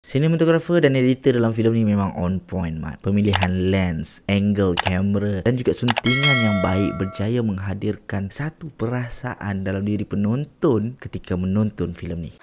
Cinematographer dan editor dalam filem ni memang on point, Mat. Pemilihan lens, angle kamera dan juga suntingan yang baik berjaya menghadirkan satu perasaan dalam diri penonton ketika menonton filem ni.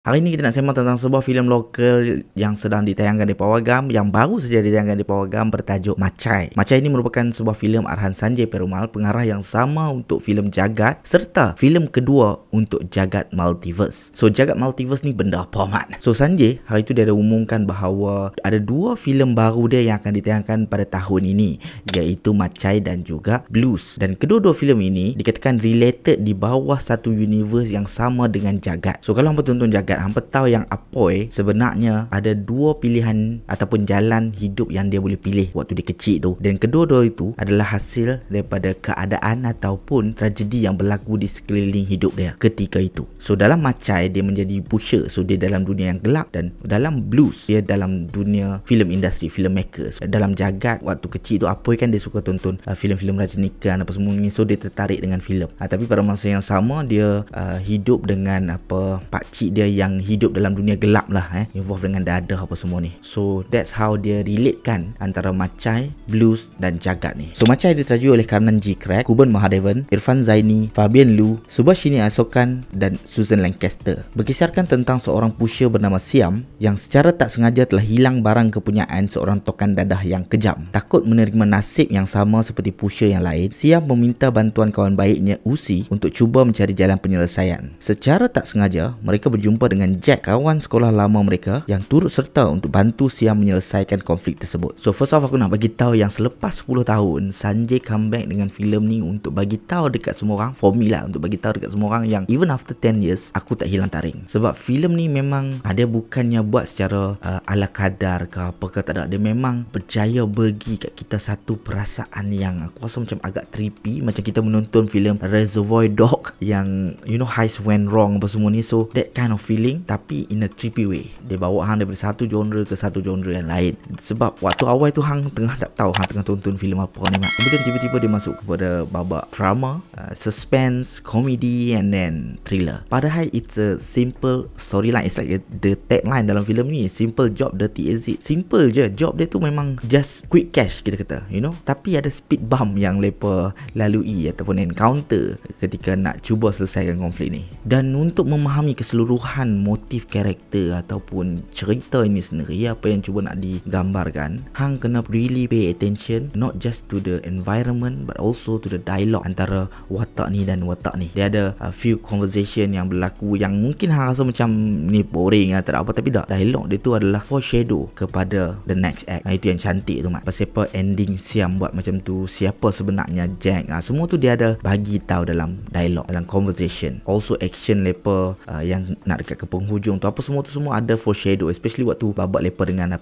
Hari ini kita nak sembang tentang sebuah filem lokal yang sedang ditayangkan di Pawagam, yang baru saja ditayangkan di Pawagam, bertajuk Macai. Macai ini merupakan sebuah filem arahan Sanjay Perumal, pengarah yang sama untuk filem Jagat serta filem kedua untuk Jagat Multiverse. So Jagat Multiverse ni benda apa, Mat? So Sanjay hari itu dia ada umumkan bahawa ada dua filem baru dia yang akan ditayangkan pada tahun ini, iaitu Macai dan juga Blues. Dan kedua-dua filem ini dikatakan related di bawah satu universe yang sama dengan Jagat. So kalau hangpa tonton Jagat, hampa tahu yang Apoy sebenarnya ada dua pilihan ataupun jalan hidup yang dia boleh pilih waktu dia kecil tu, dan kedua-dua itu adalah hasil daripada keadaan ataupun tragedi yang berlaku di sekeliling hidup dia ketika itu. So dalam Macai dia menjadi pusher, so dia dalam dunia yang gelap, dan dalam Blues dia dalam dunia filem industri, filmmaker. So, dalam Jagat waktu kecil tu Apoy kan dia suka tonton filem-filem Rajinikan apa semua ni, so dia tertarik dengan filem. Tapi pada masa yang sama dia hidup dengan pakcik dia yang hidup dalam dunia gelap lah, involve dengan dadah apa semua ni. So that's how dia relatekan antara Macai, Blues dan Jagat ni. So Macai diteraju oleh Karnan G. Craig, Kuben Mahadevan, Irfan Zaini, Fabian Lu, Subhashini Asokan dan Susan Lancaster. Berkisarkan tentang seorang pusher bernama Siam yang secara tak sengaja telah hilang barang kepunyaan seorang tokan dadah yang kejam. Takut menerima nasib yang sama seperti pusher yang lain, Siam meminta bantuan kawan baiknya Uzi untuk cuba mencari jalan penyelesaian. Secara tak sengaja mereka berjumpa dengan Jack, kawan sekolah lama mereka, yang turut serta untuk bantu Siam menyelesaikan konflik tersebut. So first off, aku nak bagi tahu yang selepas 10 tahun Sanjay comeback dengan filem ni untuk bagi tahu dekat semua orang, for me lah, untuk bagi tahu dekat semua orang yang even after 10 years aku tak hilang taring. Sebab filem ni memang dia bukannya buat secara ala kadar ke apa ke, tak ada. Dia memang berjaya bagi kat kita satu perasaan yang aku rasa macam agak trippy, macam kita menonton filem Reservoir Dog yang heist went wrong apa semua ni. So that kind of feeling, tapi in a trippy way. Dia bawa hang daripada satu genre ke satu genre yang lain. Sebab waktu awal tu hang tengah tak tahu hang tengah tonton filem apa ni, Mat. Kemudian tiba-tiba dia masuk kepada babak drama, suspense, comedy and then thriller. Padahal it's a simple storyline. It's like the tagline dalam filem ni, simple job, dirty exit. Simple je. Job dia tu memang just quick cash, kita kata, Tapi ada speed bump yang lepa lalui ataupun encounter ketika nak cuba selesaikan konflik ni. Dan untuk memahami keseluruhan motif karakter ataupun cerita ini sendiri, apa yang cuba nak digambarkan, hang kena really pay attention not just to the environment but also to the dialogue antara watak ni dan watak ni. Dia ada a few conversation yang berlaku yang mungkin hang rasa macam ni boring atau tak apa, tapi tak. Dialog dia tu adalah foreshadow kepada the next act. Itu yang cantik tu, Mat. Pasal apa ending Siam buat macam tu, siapa sebenarnya Jack, semua tu dia ada bagi tahu dalam dialog, dalam conversation. Also action lepa yang nak dekat ke penghujung tu, apa semua tu semua ada foreshadow, especially waktu babak lepa dengan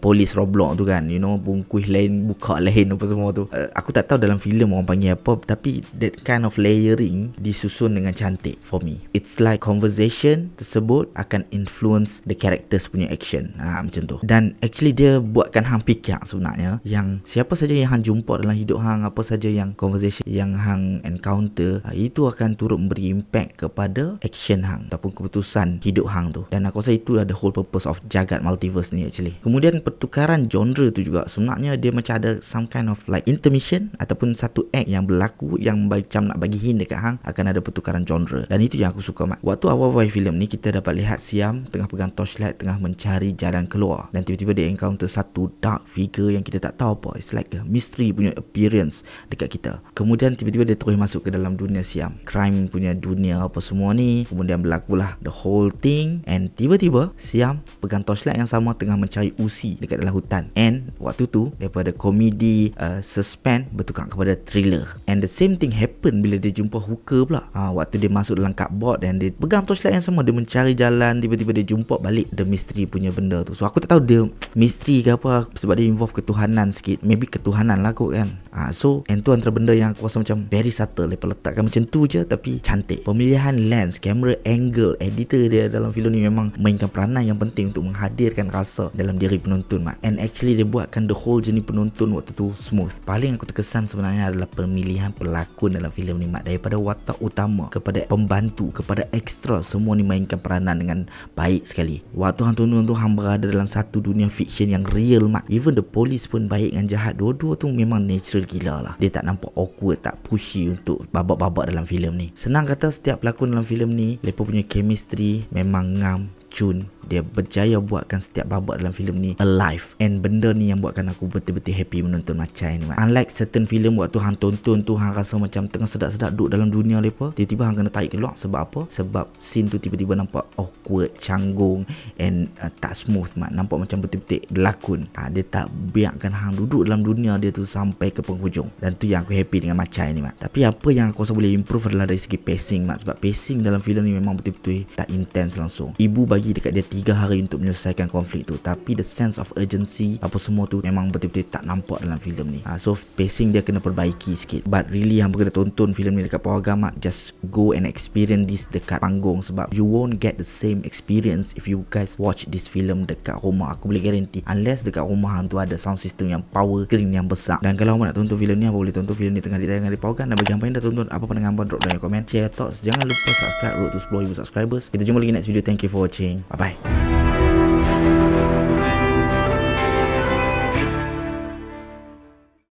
polis Roblox tu kan, bungkus lain, buka lain apa semua tu. Aku tak tahu dalam filem orang panggil apa, tapi that kind of layering disusun dengan cantik for me. It's like conversation tersebut akan influence the characters punya action, macam tu. Dan actually dia buatkan hang fikir sebenarnya yang siapa saja yang hang jumpa dalam hidup hang, apa saja yang conversation yang hang encounter, itu akan turut memberi impact kepada action hang ataupun keputusan hidup hang tu. Dan aku rasa itu adalah the whole purpose of Jagat Multiverse ni actually. Kemudian pertukaran genre tu juga sebenarnya dia macam ada some kind of like intermission ataupun satu act yang berlaku yang macam nak bagi hint dekat hang akan ada pertukaran genre. Dan itu yang aku suka, Mat. Waktu awal-awal filem ni kita dapat lihat Siam tengah pegang torchlight, tengah mencari jalan keluar, dan tiba-tiba dia encounter satu dark figure yang kita tak tahu apa. It's like a mystery punya appearance dekat kita. Kemudian tiba-tiba dia terus masuk ke dalam dunia Siam, crime punya dunia apa semua ni. Kemudian berlakulah the whole thing, and tiba-tiba Siam pegang torchlight yang sama tengah mencari Uzi dekat dalam hutan. And waktu tu daripada komedi suspense bertukar kepada thriller. And the same thing happen bila dia jumpa hooker pula. Waktu dia masuk dalam cupboard dan dia pegang torchlight yang sama, dia mencari jalan, tiba-tiba dia jumpa balik the mystery punya benda tu. So aku tak tahu dia mystery ke apa, sebab dia involve ketuhanan sikit. Maybe ketuhanan lah kot kan. So and tu antara benda yang aku rasa macam very subtle, lepas letakkan macam tu je tapi cantik. Pemilihan lens, camera angle, editor Aktor dia dalam filem ni memang mainkan peranan yang penting untuk menghadirkan rasa dalam diri penonton, mak. And actually dia buatkan the whole journey penonton waktu tu smooth. Paling aku terkesan sebenarnya adalah pemilihan pelakon dalam filem ni, mak. Daripada watak utama kepada pembantu kepada ekstra, semua ni mainkan peranan dengan baik sekali. Waktu hang tonton tu hang berada dalam satu dunia fiction yang real, mak. Even the police pun baik dengan jahat, dua-dua tu memang natural gila lah. Dia tak nampak awkward, tak pushy untuk babak-babak dalam filem ni. Senang kata setiap pelakon dalam filem ni mereka punya chemistry memang ngam, cun. Dia berjaya buatkan setiap babak dalam filem ni alive. And benda ni yang buatkan aku betul-betul happy menonton Macai ni, mak. Unlike certain filem waktu hang tonton tu hang rasa macam tengah sedap-sedap duduk dalam dunia lepa, tiba-tiba hang kena tarik keluar. Sebab apa? Sebab scene tu tiba-tiba nampak awkward, canggung and tak smooth, mak. Nampak macam betul-betul berlakon. Dia tak biarkan hang duduk dalam dunia dia tu sampai ke penghujung. Dan tu yang aku happy dengan Macai ni, mak. Tapi apa yang aku rasa boleh improve adalah dari segi pacing, mak. Sebab pacing dalam filem ni memang betul-betul tak intense langsung. Ibu bagi dekat dia 3 hari untuk menyelesaikan konflik tu, tapi the sense of urgency apa semua tu memang betul-betul tak nampak dalam filem ni. So pacing dia kena perbaiki sikit. But really hang kena tonton filem ni dekat Pawagam, mak. Just go and experience this dekat panggung, sebab you won't get the same experience if you guys watch this film dekat rumah. Aku boleh guarantee, unless dekat rumah hang tu ada sound system yang power, screen yang besar. Dan kalau hang nak tonton filem ni, hang boleh tonton filem ni tengah ditayangkan di Pawagam. Dan bagi hang yang dah tonton, apa pandangan hang, drop down your comment, share your thoughts. Jangan lupa subscribe, road to 10,000 subscribers. Kita jumpa lagi next video. Thank you for watching. Bye bye.